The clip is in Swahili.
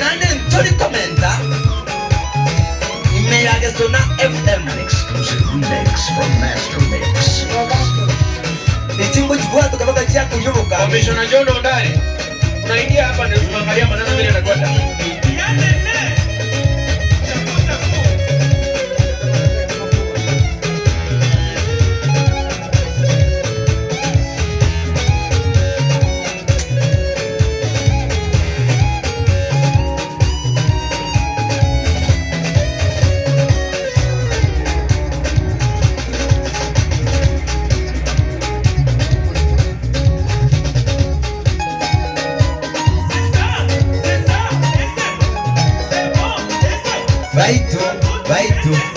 Nane Tori Comenta Imeyage Sona FM. An exclusive mix from Master Mix. Ichimbo chikuatu kabaka chia kuyoboka. Commissioner John Ondari. Unaingia hapa ndio tunaangalia maneno vile yanakwenda. Vai tu, vai tu.